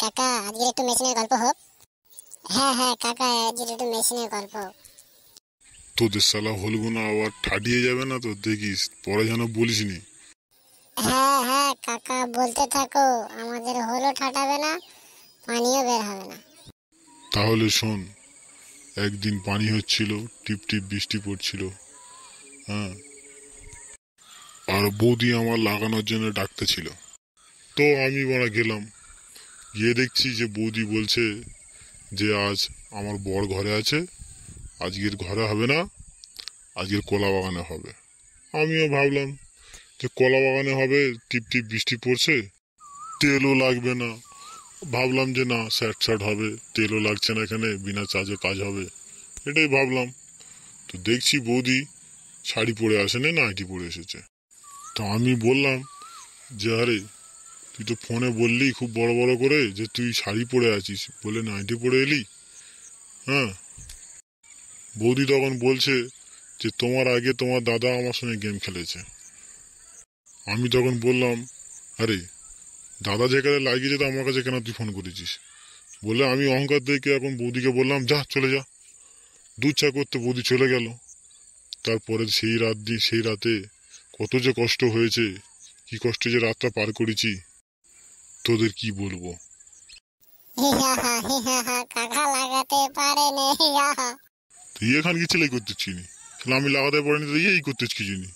কাকা আজকে একটু মেশিনের গল্প হোক। হ্যাঁ হ্যাঁ কাকা আজকে একটু মেশিনের গল্প হোক। তোদের শালা হলগুনা আবার ঠাডিয়ে যাবে না তো, দেখিস পরে যেন বলিস নি। হ্যাঁ হ্যাঁ কাকা বলতে থাকো, আমাদের হলো ঠাটাবে না, পানিও বের হবে না। তাহলে শোন, একদিন পানি হচ্ছিল, টিপ টিপ বৃষ্টি পড়ছিল। হ্যাঁ, আর বৌদি আমার লাগানোর জন্য ডাকতেছিল। তো আমি বড়া গেলাম, গিয়ে দেখছি যে বৌদি বলছে যে আজ আমার বর ঘরে আছে, আজকের ঘরে হবে না, আজকের কলা বাগানে হবে। আমিও ভাবলাম যে কলা বাগানে হবে, টিপ টিপ বৃষ্টি পড়ছে, তেলও লাগবে না। ভাবলাম যে না, স্যাট স্যাট হবে, তেলও লাগছে না, এখানে বিনা চার্জে কাজ হবে, এটাই ভাবলাম। তো দেখছি বৌদি শাড়ি পরে আসেনি, নাইটি পরে এসেছে। তো আমি বললাম যে আরে তুই তো ফোনে বললি খুব বড় বড় করে যে তুই শাড়ি পরে আছিস, বলে নাইটি পরে এলি। হ্যাঁ, বৌদি তখন বলছে যে তোমার আগে তোমার দাদা আমার সঙ্গে গেম খেলেছে। আমি তখন বললাম আরে দাদা যেখানে লাগিয়েছে তো আমার কাছে কেন তুই ফোন করেছিস? বলে আমি অহংকার দেখে এখন বৌদিকে বললাম যা চলে যা। দুধ চা করতে বৌদি চলে গেল। তারপরে সেই রাতে কত যে কষ্ট হয়েছে, কি কষ্ট যে রাতটা পার করেছি তোদের কি বলবো। কাকা লাগাতে পারে নে। তুই এখান কি ছেলে করতে চিনি, আমি লাগাতে পারিনি তো এই করতে চিনি।